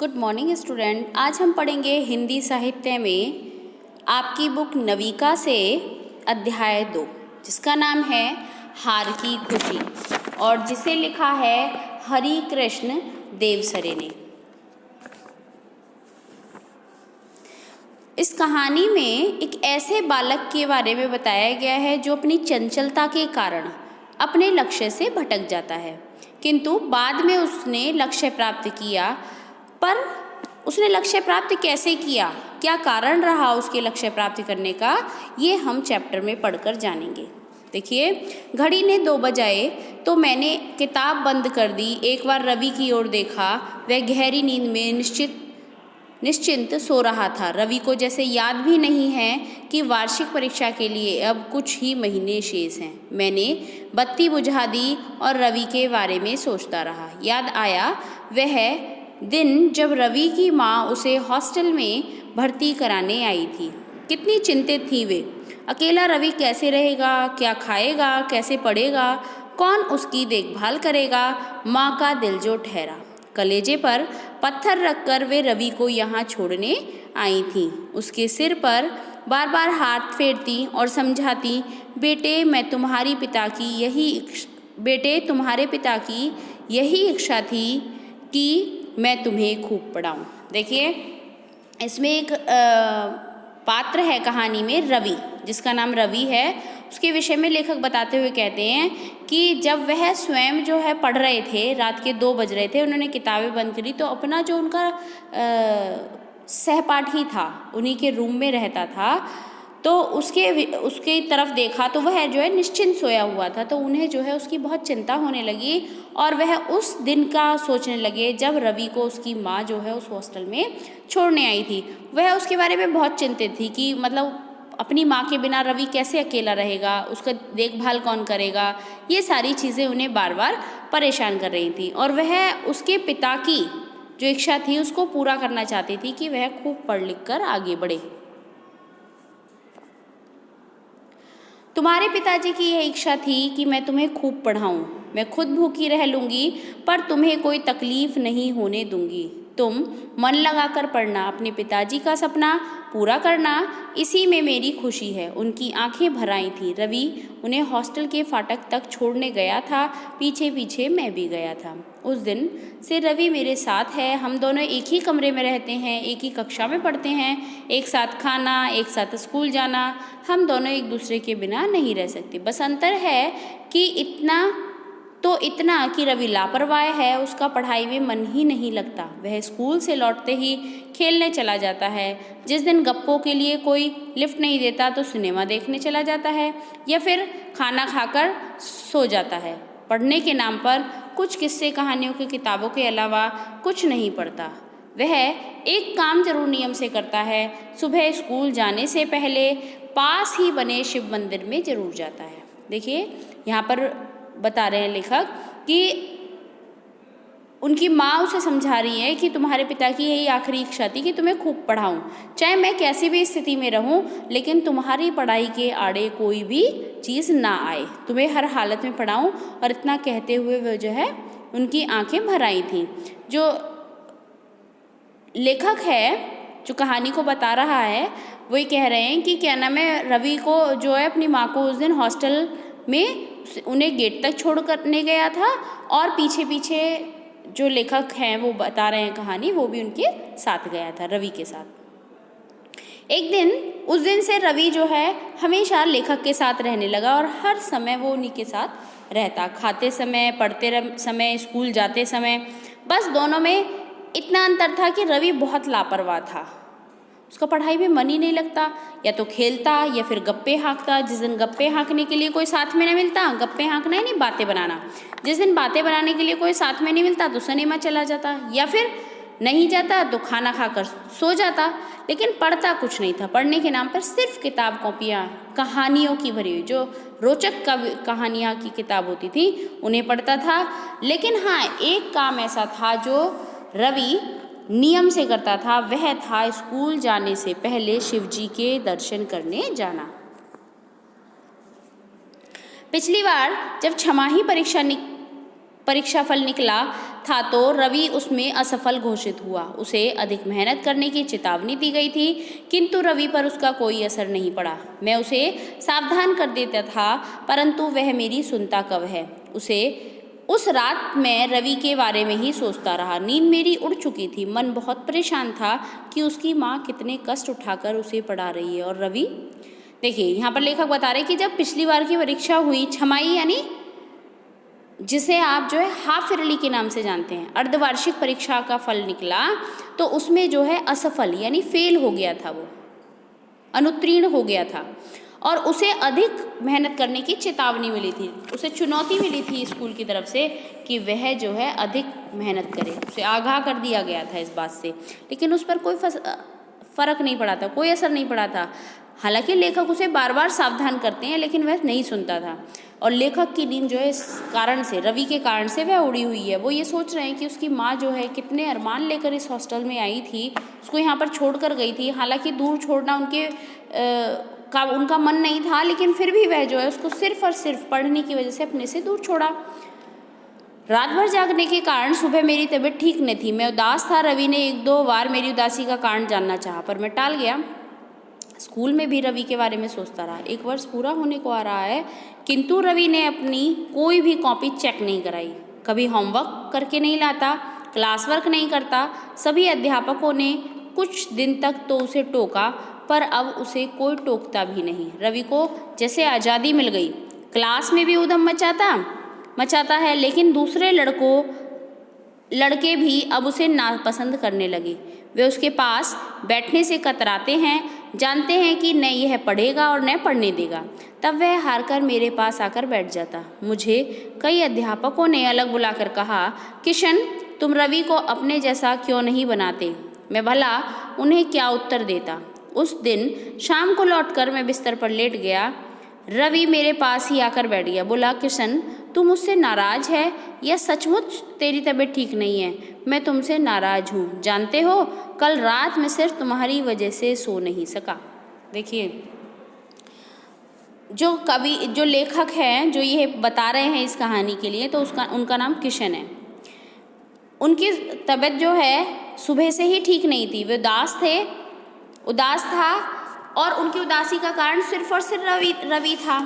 Good morning student. आज हम पढ़ेंगे हिंदी साहित्य में आपकी बुक नविका से अध्याय 2, जिसका नाम है हार की खुशी और जिसे लिखा है हरि कृष्ण देवसरे ने। इस कहानी में एक ऐसे बालक के बारे में बताया गया है जो अपनी चंचलता के कारण अपने लक्ष्य से भटक जाता है, किंतु बाद में उसने लक्ष्य प्राप्त किया। पर उसने लक्ष्य प्राप्त कैसे किया, क्या कारण रहा उसके लक्ष्य प्राप्त करने का, ये हम चैप्टर में पढ़कर जानेंगे। देखिए, घड़ी ने 2 बजाए तो मैंने किताब बंद कर दी। एक बार रवि की ओर देखा, वह गहरी नींद में निश्चिंत सो रहा था। रवि को जैसे याद भी नहीं है कि वार्षिक परीक्षा के लिए अब कुछ ही महीने शेष हैं। मैंने बत्ती बुझा दी और रवि के बारे में सोचता रहा। याद आया वह दिन जब रवि की माँ उसे हॉस्टल में भर्ती कराने आई थी। कितनी चिंतित थी वे। अकेला रवि कैसे रहेगा, क्या खाएगा, कैसे पढ़ेगा, कौन उसकी देखभाल करेगा। माँ का दिल जो ठहरा। कलेजे पर पत्थर रखकर वे रवि को यहाँ छोड़ने आई थीं। उसके सिर पर बार बार हाथ फेरती और समझाती, बेटे तुम्हारे पिता की यही इच्छा थी कि मैं तुम्हें खूब पढ़ाऊँ। देखिए, इसमें एक पात्र है कहानी में रवि, जिसका नाम रवि है। उसके विषय में लेखक बताते हुए कहते हैं कि जब वह स्वयं जो है पढ़ रहे थे, रात के 2 बज रहे थे, उन्होंने किताबें बंद करी तो अपना जो उनका सहपाठी था, उन्हीं के रूम में रहता था, तो उसके तरफ देखा तो वह जो है निश्चिंत सोया हुआ था। तो उन्हें जो है उसकी बहुत चिंता होने लगी और वह उस दिन का सोचने लगे जब रवि को उसकी माँ जो है उस हॉस्टल में छोड़ने आई थी। वह उसके बारे में बहुत चिंतित थी कि मतलब अपनी माँ के बिना रवि कैसे अकेला रहेगा, उसका देखभाल कौन करेगा। ये सारी चीज़ें उन्हें बार बार परेशान कर रही थी और वह उसके पिता की जो इच्छा थी उसको पूरा करना चाहती थी कि वह खूब पढ़ लिख कर आगे बढ़े। तुम्हारे पिताजी की यह इच्छा थी कि मैं तुम्हें खूब पढ़ाऊँ। मैं खुद भूखी रह लूँगी पर तुम्हें कोई तकलीफ नहीं होने दूँगी। तुम मन लगाकर पढ़ना, अपने पिताजी का सपना पूरा करना, इसी में मेरी खुशी है। उनकी आंखें भर आई थीं। रवि उन्हें हॉस्टल के फाटक तक छोड़ने गया था। पीछे पीछे मैं भी गया था। उस दिन से रवि मेरे साथ है। हम दोनों एक ही कमरे में रहते हैं, एक ही कक्षा में पढ़ते हैं, एक साथ खाना, एक साथ स्कूल जाना। हम दोनों एक दूसरे के बिना नहीं रह सकते। बस अंतर है कि इतना कि रवि लापरवाह है, उसका पढ़ाई में मन ही नहीं लगता। वह स्कूल से लौटते ही खेलने चला जाता है। जिस दिन गप्पों के लिए कोई लिफ्ट नहीं देता तो सिनेमा देखने चला जाता है या फिर खाना खाकर सो जाता है। पढ़ने के नाम पर कुछ किस्से कहानियों की किताबों के अलावा कुछ नहीं पढ़ता। वह एक काम जरूर नियम से करता है, सुबह स्कूल जाने से पहले पास ही बने शिव मंदिर में जरूर जाता है। देखिए, यहाँ पर बता रहे हैं लेखक कि उनकी माँ उसे समझा रही है कि तुम्हारे पिता की यही आखिरी इच्छा थी कि तुम्हें खूब पढ़ाऊँ, चाहे मैं कैसी भी स्थिति में रहूँ, लेकिन तुम्हारी पढ़ाई के आड़े कोई भी चीज़ ना आए, तुम्हें हर हालत में पढ़ाऊँ। और इतना कहते हुए वह जो है उनकी आंखें भर आई थीं। जो लेखक है जो कहानी को बता रहा है वही कह रहे हैं कि क्या नाम है, रवि को जो है अपनी माँ को उस दिन हॉस्टल में उन्हें गेट तक छोड़ करने गया था और पीछे पीछे जो लेखक हैं वो बता रहे हैं कहानी, वो भी उनके साथ गया था, रवि के साथ। एक दिन उस दिन से रवि जो है हमेशा लेखक के साथ रहने लगा और हर समय वो उन्हीं के साथ रहता, खाते समय, पढ़ते समय, स्कूल जाते समय। बस दोनों में इतना अंतर था कि रवि बहुत लापरवाह था। उसका पढ़ाई में मन ही नहीं लगता, या तो खेलता या फिर गप्पे हाँकता। जिस दिन गप्पे हाँकने के लिए कोई साथ में नहीं मिलता, गप्पे हाँकना ही नहीं, बातें बनाना, जिस दिन बातें बनाने के लिए कोई साथ में नहीं मिलता तो सिनेमा चला जाता, या फिर नहीं जाता तो खाना खाकर सो जाता, लेकिन पढ़ता कुछ नहीं था। पढ़ने के नाम पर सिर्फ किताब कॉपियाँ, कहानियों की भरी हुई जो रोचक कहानियाँ की किताब होती थी उन्हें पढ़ता था। लेकिन हाँ, एक काम ऐसा था जो रवि नियम से करता था, वह था स्कूल जाने से पहले शिवजी के दर्शन करने जाना। पिछली बार जब छमाही परीक्षाफल निकला था तो रवि उसमें असफल घोषित हुआ। उसे अधिक मेहनत करने की चेतावनी दी गई थी, किंतु रवि पर उसका कोई असर नहीं पड़ा। मैं उसे सावधान कर देता था, परंतु वह मेरी सुनता कब है। उस रात मैं रवि के बारे में ही सोचता रहा। नींद मेरी उड़ चुकी थी। मन बहुत परेशान था कि उसकी माँ कितने कष्ट उठाकर उसे पढ़ा रही है। और रवि, देखिए यहाँ पर लेखक बता रहे कि जब पिछली बार की परीक्षा हुई, छमाही यानी जिसे आप जो है हाफ ईयरली के नाम से जानते हैं, अर्धवार्षिक परीक्षा का फल निकला, तो उसमें जो है असफल यानी फेल हो गया था, वो अनुत्तीर्ण हो गया था और उसे अधिक मेहनत करने की चेतावनी मिली थी। उसे चुनौती मिली थी स्कूल की तरफ से कि वह जो है अधिक मेहनत करे। उसे आगाह कर दिया गया था इस बात से, लेकिन उस पर कोई फर्क नहीं पड़ा था, कोई असर नहीं पड़ा था। हालांकि लेखक उसे बार बार सावधान करते हैं, लेकिन वह नहीं सुनता था। और लेखक की नींद जो है इस कारण से, रवि के कारण से वह उड़ी हुई है। वो ये सोच रहे हैं कि उसकी माँ जो है कितने अरमान लेकर इस हॉस्टल में आई थी, उसको यहाँ पर छोड़कर गई थी। हालांकि दूर छोड़ना उनका मन नहीं था, लेकिन फिर भी वह जो है उसको सिर्फ और सिर्फ पढ़ने की वजह से अपने से दूर छोड़ा। रात भर जागने के कारण सुबह मेरी तबीयत ठीक नहीं थी। मैं उदास था। रवि ने 1-2 बार मेरी उदासी का कारण जानना चाहा, पर मैं टाल गया। स्कूल में भी रवि के बारे में सोचता रहा। 1 वर्ष पूरा होने को आ रहा है, किंतु रवि ने अपनी कोई भी कॉपी चेक नहीं कराई, कभी होमवर्क करके नहीं लाता, क्लास वर्क नहीं करता। सभी अध्यापकों ने कुछ दिन तक तो उसे टोका, पर अब उसे कोई टोकता भी नहीं। रवि को जैसे आज़ादी मिल गई। क्लास में भी उधम मचाता है, लेकिन दूसरे लड़के भी अब उसे नापसंद करने लगे। वे उसके पास बैठने से कतराते हैं, जानते हैं कि न यह पढ़ेगा और न पढ़ने देगा। तब वह हारकर मेरे पास आकर बैठ जाता। मुझे कई अध्यापकों ने अलग बुलाकर कहा, किशन, तुम रवि को अपने जैसा क्यों नहीं बनाते? मैं भला उन्हें क्या उत्तर देता। उस दिन शाम को लौटकर मैं बिस्तर पर लेट गया। रवि मेरे पास ही आकर बैठ गया। बोला, किशन, तू मुझसे नाराज है या सचमुच तेरी तबीयत ठीक नहीं है? मैं तुमसे नाराज हूँ। जानते हो, कल रात मैं सिर्फ तुम्हारी वजह से सो नहीं सका। देखिए, जो लेखक हैं, जो ये बता रहे हैं इस कहानी के लिए, तो उनका नाम किशन है। उनकी तबीयत जो है सुबह से ही ठीक नहीं थी। वे उदास था और उनकी उदासी का कारण सिर्फ और सिर्फ रवि था।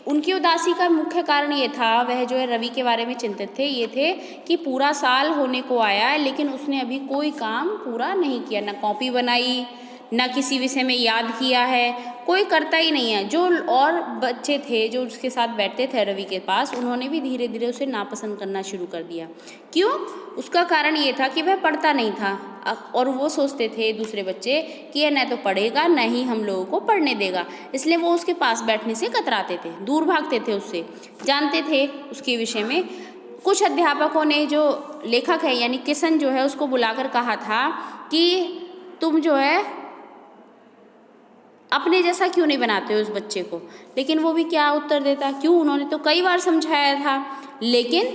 उनकी उदासी का मुख्य कारण ये था, वह जो है रवि के बारे में चिंतित थे। ये थे कि पूरा साल होने को आया है, लेकिन उसने अभी कोई काम पूरा नहीं किया, ना कॉपी बनाई, ना किसी विषय में याद किया है, कोई करता ही नहीं है। जो और बच्चे थे जो उसके साथ बैठते थे रवि के पास, उन्होंने भी धीरे धीरे उसे नापसंद करना शुरू कर दिया। क्यों? उसका कारण ये था कि वह पढ़ता नहीं था और वो सोचते थे दूसरे बच्चे कि यह न तो पढ़ेगा, न ही हम लोगों को पढ़ने देगा। इसलिए वो उसके पास बैठने से कतराते थे, दूर भागते थे उससे, जानते थे उसके विषय में। कुछ अध्यापकों ने, जो लेखक है यानी किशन जो है, उसको बुलाकर कहा था कि तुम जो है अपने जैसा क्यों नहीं बनाते हो उस बच्चे को। लेकिन वो भी क्या उत्तर देता? क्यों? उन्होंने तो कई बार समझाया था, लेकिन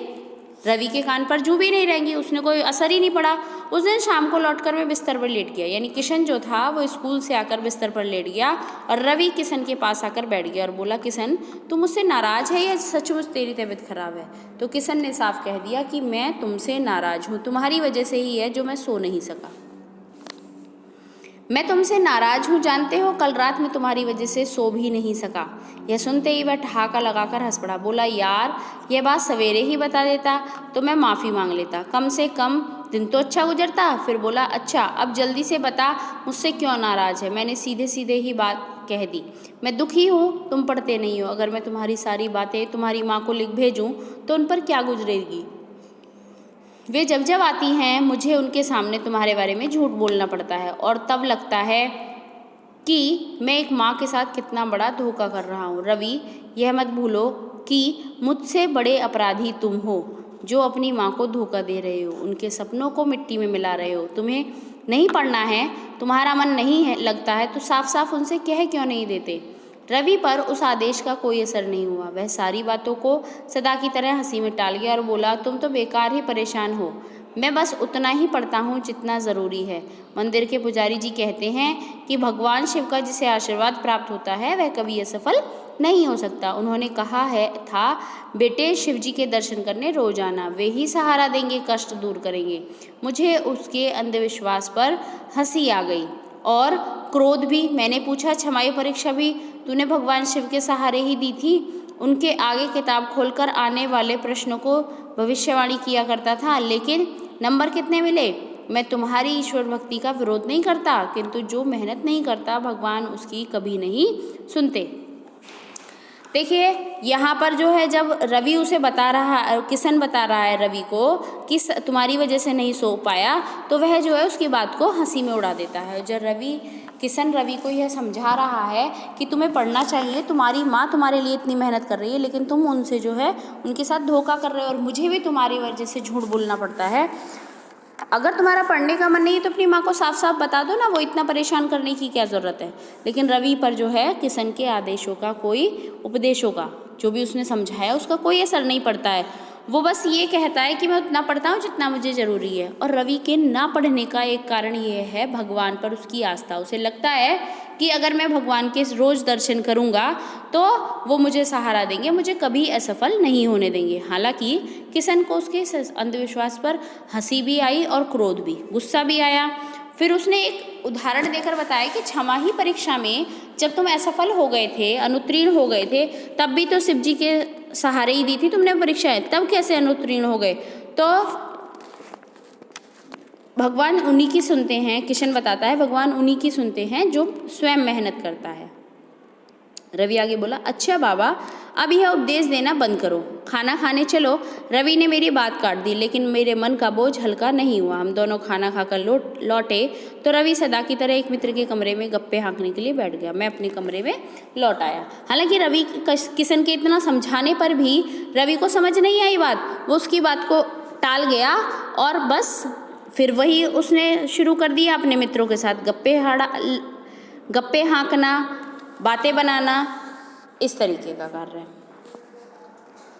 रवि के कान पर जू भी नहीं रहेंगी, उसने कोई असर ही नहीं पड़ा। उस दिन शाम को लौटकर मैं बिस्तर पर लेट गया, यानी किशन जो था वो स्कूल से आकर बिस्तर पर लेट गया और रवि किशन के पास आकर बैठ गया और बोला, किशन, तू मुझसे नाराज़ है या सचमुच तेरी तबीयत खराब है? तो किशन ने साफ कह दिया कि मैं तुमसे नाराज़ हूँ, तुम्हारी वजह से ही है जो मैं सो नहीं सका। मैं तुमसे नाराज हूँ, जानते हो, कल रात में तुम्हारी वजह से सो भी नहीं सका। यह सुनते ही वह ठहाका लगाकर हंस पड़ा। बोला, यार, यह बात सवेरे ही बता देता तो मैं माफ़ी मांग लेता, कम से कम दिन तो अच्छा गुजरता। फिर बोला, अच्छा, अब जल्दी से बता मुझसे क्यों नाराज़ है? मैंने सीधे सीधे ही बात कह दी। मैं दुखी हूँ, तुम पढ़ते नहीं हो। अगर मैं तुम्हारी सारी बातें तुम्हारी माँ को लिख भेजूँ तो उन पर क्या गुजरेगी? वे जब जब आती हैं, मुझे उनके सामने तुम्हारे बारे में झूठ बोलना पड़ता है और तब लगता है कि मैं एक माँ के साथ कितना बड़ा धोखा कर रहा हूँ। रवि, यह मत भूलो कि मुझसे बड़े अपराधी तुम हो, जो अपनी माँ को धोखा दे रहे हो, उनके सपनों को मिट्टी में मिला रहे हो। तुम्हें नहीं पढ़ना है, तुम्हारा मन नहीं है लगता है, तो साफ साफ उनसे कह क्यों नहीं देते? रवि पर उस आदेश का कोई असर नहीं हुआ। वह सारी बातों को सदा की तरह हंसी में टाल गया और बोला, तुम तो बेकार ही परेशान हो। मैं बस उतना ही पढ़ता हूँ जितना ज़रूरी है। मंदिर के पुजारी जी कहते हैं कि भगवान शिव का जिसे आशीर्वाद प्राप्त होता है वह कभी असफल नहीं हो सकता। उन्होंने कहा है था बेटे शिव जी के दर्शन करने रोज आना, वे ही सहारा देंगे, कष्ट दूर करेंगे। मुझे उसके अंधविश्वास पर हंसी आ गई और क्रोध भी। मैंने पूछा छमाई परीक्षा भी तूने भगवान शिव के सहारे ही दी थी? उनके आगे किताब खोलकर आने वाले प्रश्नों को भविष्यवाणी किया करता था। लेकिन नंबर कितने मिले? मैं तुम्हारी ईश्वर भक्ति का विरोध नहीं करता, किंतु जो मेहनत नहीं करता भगवान उसकी कभी नहीं सुनते। देखिए यहाँ पर जो है, जब रवि उसे बता रहा, किशन बता रहा है रवि को कि तुम्हारी वजह से नहीं सो पाया, तो वह जो है उसकी बात को हंसी में उड़ा देता है। जब किशन रवि को यह समझा रहा है कि तुम्हें पढ़ना चाहिए, तुम्हारी माँ तुम्हारे लिए इतनी मेहनत कर रही है, लेकिन तुम उनसे जो है उनके साथ धोखा कर रहे हो और मुझे भी तुम्हारी वजह से झूठ बोलना पड़ता है। अगर तुम्हारा पढ़ने का मन नहीं है तो अपनी माँ को साफ साफ बता दो ना, वो इतना परेशान करने की क्या ज़रूरत है। लेकिन रवि पर जो है किशन के आदेशों का, कोई उपदेशों का, जो भी उसने समझाया उसका कोई असर नहीं पड़ता है। वो बस ये कहता है कि मैं उतना पढ़ता हूँ जितना मुझे ज़रूरी है। और रवि के ना पढ़ने का एक कारण ये है भगवान पर उसकी आस्था। उसे लगता है कि अगर मैं भगवान के रोज़ दर्शन करूँगा तो वो मुझे सहारा देंगे, मुझे कभी असफल नहीं होने देंगे। हालांकि किशन को उसके अंधविश्वास पर हंसी भी आई और क्रोध भी, गुस्सा भी आया। फिर उसने एक उदाहरण देकर बताया कि छमाही परीक्षा में जब तुम असफल हो गए थे, अनुत्तीर्ण हो गए थे, तब भी तो शिव जी के सहारे ही दी थी तुमने परीक्षाएं, तब कैसे अनुत्तीर्ण हो गए? तो भगवान उन्हीं की सुनते हैं, किशन बताता है, भगवान उन्हीं की सुनते हैं जो स्वयं मेहनत करता है। रवि आगे बोला, अच्छा बाबा अब यह उपदेश देना बंद करो, खाना खाने चलो। रवि ने मेरी बात काट दी, लेकिन मेरे मन का बोझ हल्का नहीं हुआ। हम दोनों खाना खाकर लौटे तो रवि सदा की तरह एक मित्र के कमरे में गप्पे हाँकने के लिए बैठ गया। मैं अपने कमरे में लौट आया। हालांकि रवि किशन के इतना समझाने पर भी रवि को समझ नहीं आई बात। वो उसकी बात को टाल गया और बस फिर वही उसने शुरू कर दिया अपने मित्रों के साथ गप्पे हाँकना, बातें बनाना, इस तरीके का कार्य।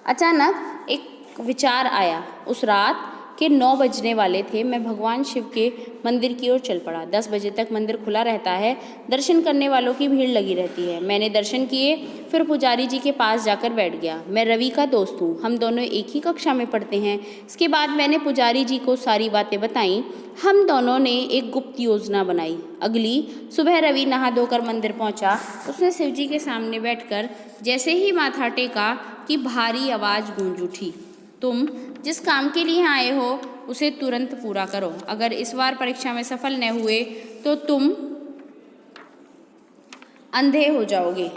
अचानक एक विचार आया। उस रात के 9 बजने वाले थे। मैं भगवान शिव के मंदिर की ओर चल पड़ा। 10 बजे तक मंदिर खुला रहता है, दर्शन करने वालों की भीड़ लगी रहती है। मैंने दर्शन किए, फिर पुजारी जी के पास जाकर बैठ गया। मैं रवि का दोस्त हूँ, हम दोनों एक ही कक्षा में पढ़ते हैं। इसके बाद मैंने पुजारी जी को सारी बातें बताई। हम दोनों ने एक गुप्त योजना बनाई। अगली सुबह रवि नहा धोकर मंदिर पहुंचा। उसने शिव जी के सामने बैठकर जैसे ही माथा टेका कि भारी आवाज़ गूंज उठी, तुम जिस काम के लिए आए हो उसे तुरंत पूरा करो। अगर इस बार परीक्षा में सफल न हुए तो तुम अंधे हो जाओगे।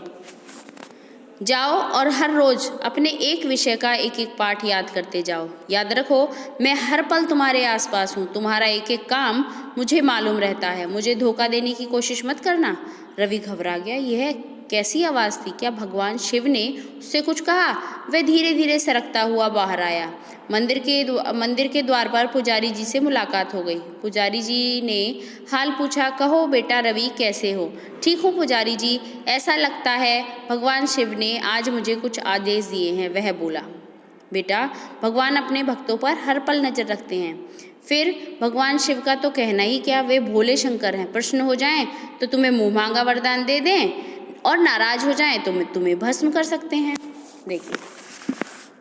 जाओ और हर रोज अपने एक विषय का एक एक पाठ याद करते जाओ। याद रखो, मैं हर पल तुम्हारे आसपास हूँ, तुम्हारा एक एक काम मुझे मालूम रहता है। मुझे धोखा देने की कोशिश मत करना। रवि घबरा गया। यह कैसी आवाज़ थी? क्या भगवान शिव ने उससे कुछ कहा? वह धीरे धीरे सरकता हुआ बाहर आया। मंदिर के द्वार पर पुजारी जी से मुलाकात हो गई। पुजारी जी ने हाल पूछा। कहो बेटा रवि, कैसे हो? ठीक हूँ पुजारी जी, ऐसा लगता है भगवान शिव ने आज मुझे कुछ आदेश दिए हैं, वह बोला। बेटा, भगवान अपने भक्तों पर हर पल नजर रखते हैं। फिर भगवान शिव का तो कहना ही क्या, वे भोले शंकर हैं। प्रश्न हो जाएं तो तुम्हें मुँह मांगा वरदान दे दें और नाराज हो जाएं तो तुम्हें भस्म कर सकते हैं। देखिए,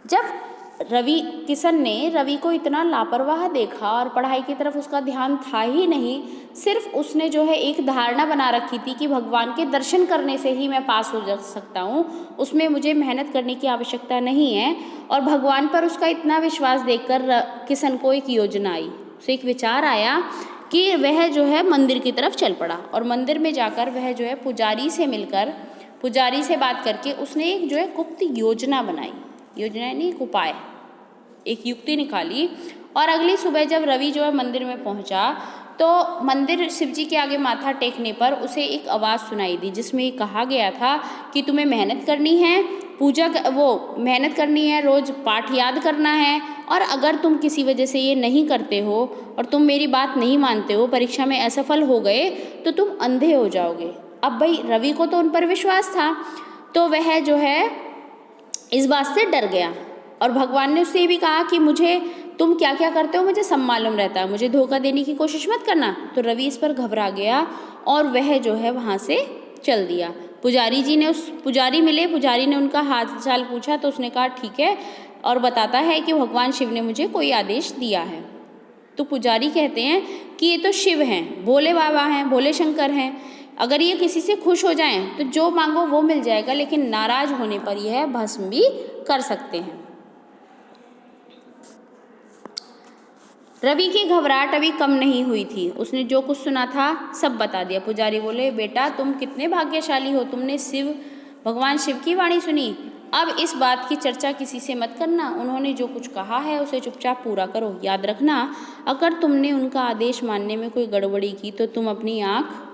जब किशन ने रवि को इतना लापरवाह देखा और पढ़ाई की तरफ उसका ध्यान था ही नहीं, सिर्फ उसने जो है एक धारणा बना रखी थी कि भगवान के दर्शन करने से ही मैं पास हो जा सकता हूँ, उसमें मुझे मेहनत करने की आवश्यकता नहीं है। और भगवान पर उसका इतना विश्वास देखकर किशन को एक योजना आई, उसे एक विचार आया कि वह जो है मंदिर की तरफ चल पड़ा। और मंदिर में जाकर वह जो है पुजारी से बात करके उसने एक जो है गुप्त योजना बनाई। योजना नहीं, एक उपाय, एक युक्ति निकाली। और अगली सुबह जब रवि जो है मंदिर में पहुंचा तो मंदिर शिव जी के आगे माथा टेकने पर उसे एक आवाज़ सुनाई दी, जिसमें कहा गया था कि तुम्हें मेहनत करनी है, मेहनत करनी है, रोज़ पाठ याद करना है, और अगर तुम किसी वजह से ये नहीं करते हो और तुम मेरी बात नहीं मानते हो, परीक्षा में असफल हो गए तो तुम अंधे हो जाओगे। अब भाई रवि को तो उन पर विश्वास था, तो वह जो है इस बात से डर गया। और भगवान ने उससे ये भी कहा कि तुम क्या क्या करते हो मुझे सब मालूम रहता है, मुझे धोखा देने की कोशिश मत करना। तो रवि इस पर घबरा गया और वह जो है वहाँ से चल दिया। पुजारी मिले, पुजारी ने उनका हाल चाल पूछा तो उसने कहा ठीक है, और बताता है कि भगवान शिव ने मुझे कोई आदेश दिया है। तो पुजारी कहते हैं कि ये तो शिव हैं, भोले बाबा हैं, भोले शंकर हैं, अगर ये किसी से खुश हो जाएं तो जो मांगो वो मिल जाएगा, लेकिन नाराज होने पर यह भस्म भी कर सकते हैं। रवि की घबराहट अभी कम नहीं हुई थी, उसने जो कुछ सुना था सब बता दिया। पुजारी बोले, बेटा तुम कितने भाग्यशाली हो, तुमने भगवान शिव की वाणी सुनी। अब इस बात की चर्चा किसी से मत करना, उन्होंने जो कुछ कहा है उसे चुपचाप पूरा करो। याद रखना, अगर तुमने उनका आदेश मानने में कोई गड़बड़ी की तो तुम अपनी आँख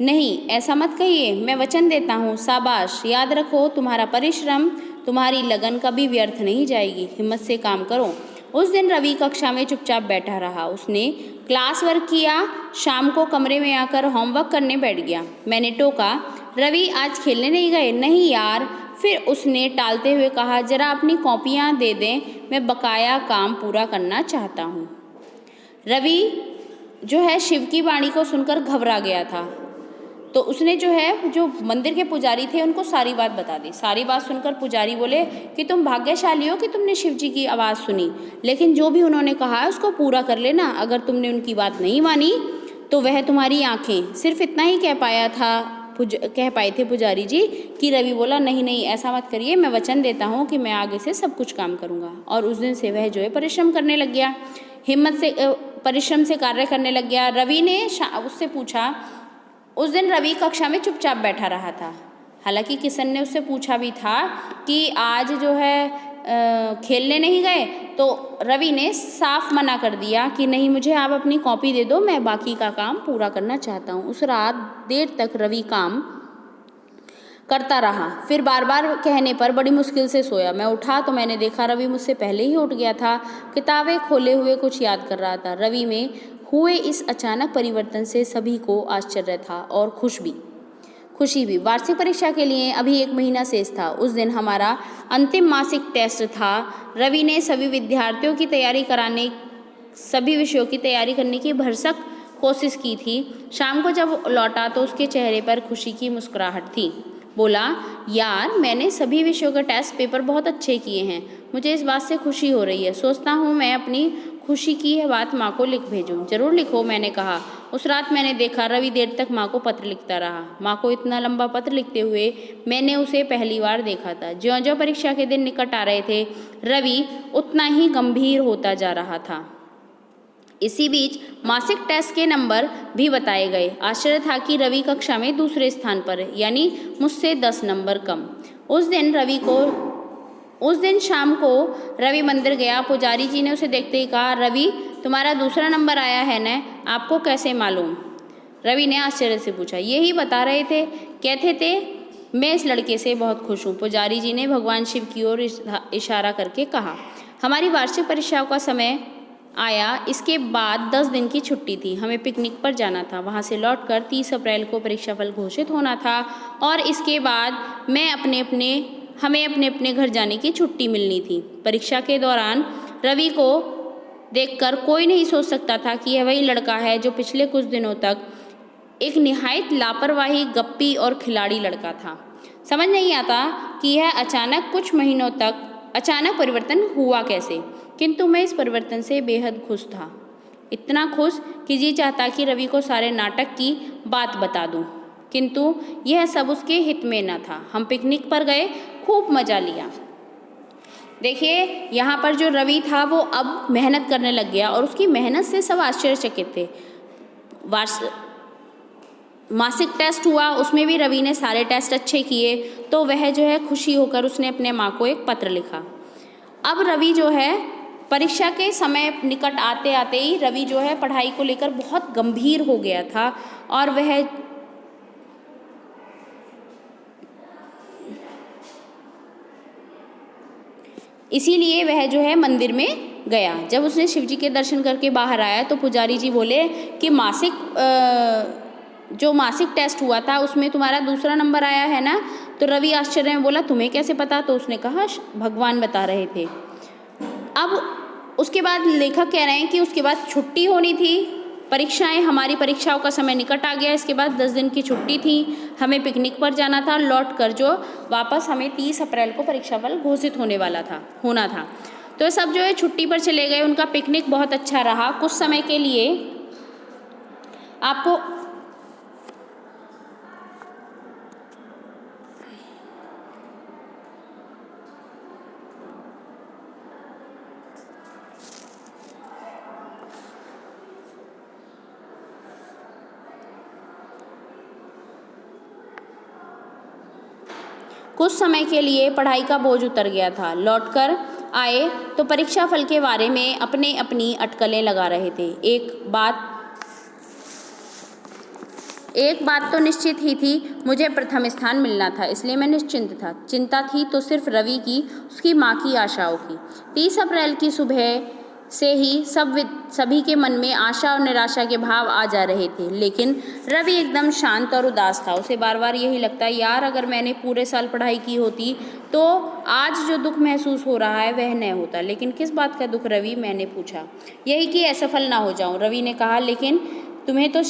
नहीं, ऐसा मत कहिए, मैं वचन देता हूँ। शाबाश, याद रखो, तुम्हारा परिश्रम, तुम्हारी लगन कभी व्यर्थ नहीं जाएगी, हिम्मत से काम करो। उस दिन रवि कक्षा में चुपचाप बैठा रहा, उसने क्लास वर्क किया, शाम को कमरे में आकर होमवर्क करने बैठ गया। मैंने टोका, रवि आज खेलने नहीं गए? नहीं यार। फिर उसने टालते हुए कहा, जरा अपनी कॉपियाँ दे दें, मैं बकाया काम पूरा करना चाहता हूँ। रवि जो है शिव की वाणी को सुनकर घबरा गया था, तो उसने जो मंदिर के पुजारी थे उनको सारी बात बता दी। सारी बात सुनकर पुजारी बोले कि तुम भाग्यशाली हो कि तुमने शिव जी की आवाज़ सुनी, लेकिन जो भी उन्होंने कहा है उसको पूरा कर लेना। अगर तुमने उनकी बात नहीं मानी तो वह तुम्हारी आंखें। सिर्फ इतना ही कह पाए थे पुजारी जी कि रवि बोला, नहीं नहीं ऐसा मत करिए, मैं वचन देता हूँ कि मैं आगे से सब कुछ काम करूँगा। और उस दिन से वह जो है परिश्रम करने लग गया, परिश्रम से कार्य करने लग गया। रवि ने उससे पूछा, उस दिन रवि कक्षा में चुपचाप बैठा रहा था। हालांकि किशन ने उससे पूछा भी था कि आज जो है खेलने नहीं गए, तो रवि ने साफ मना कर दिया कि नहीं, मुझे आप अपनी कॉपी दे दो, मैं बाकी का काम पूरा करना चाहता हूँ। उस रात देर तक रवि काम करता रहा, फिर बार बार कहने पर बड़ी मुश्किल से सोया। मैं उठा तो मैंने देखा रवि मुझसे पहले ही उठ गया था, किताबें खोले हुए कुछ याद कर रहा था। रवि में हुए इस अचानक परिवर्तन से सभी को आश्चर्य था और खुशी भी। वार्षिक परीक्षा के लिए अभी 1 महीना शेष था। उस दिन हमारा अंतिम मासिक टेस्ट था। रवि ने सभी विद्यार्थियों की तैयारी कराने, सभी विषयों की तैयारी करने की भरसक कोशिश की थी। शाम को जब लौटा तो उसके चेहरे पर खुशी की मुस्कुराहट थी। बोला, यार मैंने सभी विषयों के टेस्ट पेपर बहुत अच्छे किए हैं, मुझे इस बात से खुशी हो रही है। सोचता हूँ मैं अपनी खुशी की यह बात माँ को लिख भेजूँ। जरूर लिखो, मैंने कहा। उस रात मैंने देखा रवि देर तक माँ को पत्र लिखता रहा। माँ को इतना लंबा पत्र लिखते हुए मैंने उसे पहली बार देखा था। ज्यों-ज्यों परीक्षा के दिन निकट आ रहे थे, रवि उतना ही गंभीर होता जा रहा था। इसी बीच मासिक टेस्ट के नंबर भी बताए गए। आश्चर्य था कि रवि कक्षा में दूसरे स्थान पर है, यानी मुझसे 10 नंबर कम। उस दिन शाम को रवि मंदिर गया। पुजारी जी ने उसे देखते ही कहा, रवि तुम्हारा दूसरा नंबर आया है न, आपको कैसे मालूम? रवि ने आश्चर्य से पूछा। यही बता रहे थे, कहते थे मैं इस लड़के से बहुत खुश हूँ। पुजारी जी ने भगवान शिव की ओर इशारा करके कहा। हमारी वार्षिक परीक्षाओं का समय आया। इसके बाद 10 दिन की छुट्टी थी, हमें पिकनिक पर जाना था। वहाँ से लौटकर 30 अप्रैल को परीक्षाफल घोषित होना था और इसके बाद हमें अपने अपने घर जाने की छुट्टी मिलनी थी। परीक्षा के दौरान रवि को देखकर कोई नहीं सोच सकता था कि यह वही लड़का है जो पिछले कुछ दिनों तक एक निहायत लापरवाही, गप्पी और खिलाड़ी लड़का था। समझ नहीं आता कि यह कुछ महीनों तक अचानक परिवर्तन हुआ कैसे, किंतु मैं इस परिवर्तन से बेहद खुश था। इतना खुश कि जी चाहता कि रवि को सारे नाटक की बात बता दूं, किंतु यह सब उसके हित में न था। हम पिकनिक पर गए, खूब मजा लिया। देखिए यहाँ पर जो रवि था वो अब मेहनत करने लग गया और उसकी मेहनत से सब आश्चर्यचकित थे। मासिक टेस्ट हुआ, उसमें भी रवि ने सारे टेस्ट अच्छे किए, तो वह जो है खुशी होकर उसने अपने माँ को एक पत्र लिखा। अब रवि जो है परीक्षा के समय निकट आते आते ही रवि जो है पढ़ाई को लेकर बहुत गंभीर हो गया था और वह इसीलिए वह जो है मंदिर में गया। जब उसने शिव जी के दर्शन करके बाहर आया तो पुजारी जी बोले कि जो मासिक टेस्ट हुआ था उसमें तुम्हारा दूसरा नंबर आया है ना? तो रवि आश्चर्य में बोला, तुम्हें कैसे पता? तो उसने कहा, भगवान बता रहे थे। अब उसके बाद लेखक कह रहे हैं कि उसके बाद छुट्टी होनी थी, 10 दिन की, तो वह जो है परीक्षाएं, हमारी परीक्षाओं का समय निकट आ गया। इसके बाद 10 दिन की छुट्टी थी, हमें पिकनिक पर जाना था। लौट कर जो वापस हमें 30 अप्रैल को परीक्षाफल घोषित होना था। तो सब जो है छुट्टी पर चले गए। उनका पिकनिक बहुत अच्छा रहा। कुछ समय के लिए आपको कुछ समय के लिए पढ़ाई का बोझ उतर गया था। लौटकर आए तो परीक्षा फल के बारे में अपनी अटकलें लगा रहे थे। एक बात तो निश्चित ही थी, मुझे प्रथम स्थान मिलना था, इसलिए मैं निश्चिंत था। चिंता थी तो सिर्फ रवि की, उसकी माँ की आशाओं की। 30 अप्रैल की सुबह से ही सभी के मन में आशा और निराशा के भाव आ जा रहे थे, लेकिन रवि एकदम शांत और उदास था। उसे बार बार यही लगता, यार अगर मैंने पूरे साल पढ़ाई की होती तो आज जो दुख महसूस हो रहा है वह न होता। लेकिन किस बात का दुख रवि, मैंने पूछा। यही कि असफल ना हो जाऊं, रवि ने कहा। लेकिन तुम्हें तो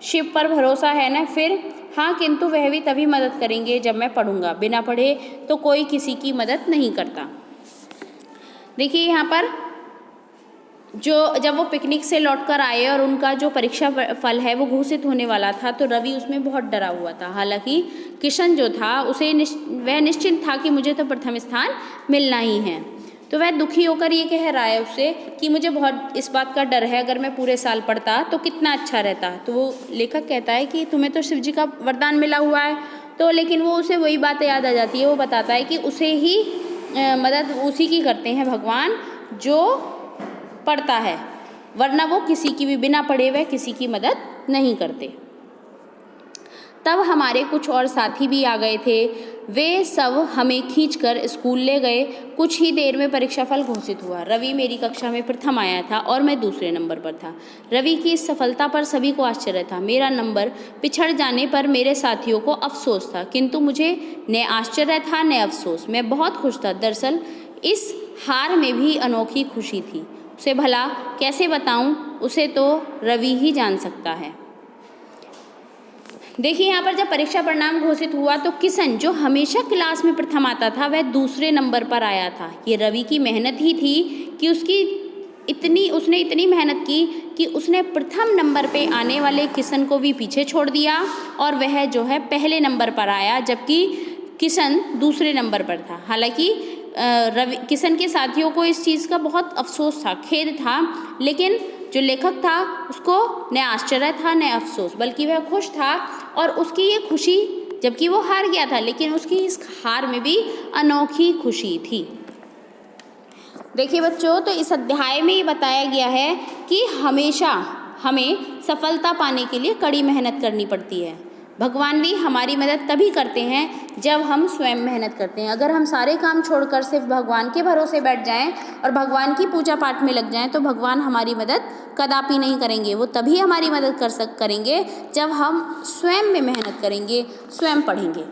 शिव पर भरोसा है ना? फिर हाँ, किंतु वह भी तभी मदद करेंगे जब मैं पढ़ूंगा। बिना पढ़े तो कोई किसी की मदद नहीं करता। देखिए यहाँ पर जब वो पिकनिक से लौटकर आए और उनका जो परीक्षा फल है वो घोषित होने वाला था, तो रवि उसमें बहुत डरा हुआ था। हालांकि किशन जो था वह निश्चिंत था कि मुझे तो प्रथम स्थान मिलना ही है। तो वह दुखी होकर ये कह रहा है उससे कि मुझे बहुत इस बात का डर है, अगर मैं पूरे साल पढ़ता तो कितना अच्छा रहता। तो वो लेखक कहता है कि तुम्हें तो शिव जी का वरदान मिला हुआ है, तो लेकिन वो उसे वही बातें याद आ जाती है। वो बताता है कि उसे ही मदद उसी की करते हैं भगवान जो पढ़ता है, वरना वो किसी की भी बिना पढ़े हुए किसी की मदद नहीं करते। तब हमारे कुछ और साथी भी आ गए थे। वे सब हमें खींचकर स्कूल ले गए। कुछ ही देर में परीक्षा फल घोषित हुआ। रवि मेरी कक्षा में प्रथम आया था और मैं दूसरे नंबर पर था। रवि की इस सफलता पर सभी को आश्चर्य था। मेरा नंबर पिछड़ जाने पर मेरे साथियों को अफसोस था, किंतु मुझे न आश्चर्य था न अफसोस। मैं बहुत खुश था। दरअसल इस हार में भी अनोखी खुशी थी। उसे भला कैसे बताऊं, उसे तो रवि ही जान सकता है। देखिए यहाँ पर जब परीक्षा परिणाम घोषित हुआ तो किशन, जो हमेशा क्लास में प्रथम आता था, वह दूसरे नंबर पर आया था। ये रवि की मेहनत ही थी कि उसने इतनी मेहनत की कि उसने प्रथम नंबर पे आने वाले किशन को भी पीछे छोड़ दिया और वह जो है पहले नंबर पर आया, जबकि किशन दूसरे नंबर पर था। हालांकि किशन के साथियों को इस चीज़ का बहुत अफसोस था, खेद था, लेकिन जो लेखक था उसको न आश्चर्य था न अफसोस, बल्कि वह खुश था। और उसकी ये खुशी, जबकि वो हार गया था, लेकिन उसकी इस हार में भी अनोखी खुशी थी। देखिए बच्चों, तो इस अध्याय में ये बताया गया है कि हमेशा हमें सफलता पाने के लिए कड़ी मेहनत करनी पड़ती है। भगवान भी हमारी मदद तभी करते हैं जब हम स्वयं मेहनत करते हैं। अगर हम सारे काम छोड़कर सिर्फ भगवान के भरोसे बैठ जाएं और भगवान की पूजा पाठ में लग जाएं, तो भगवान हमारी मदद कदापि नहीं करेंगे। वो तभी हमारी मदद करेंगे जब हम स्वयं में मेहनत करेंगे, स्वयं पढ़ेंगे।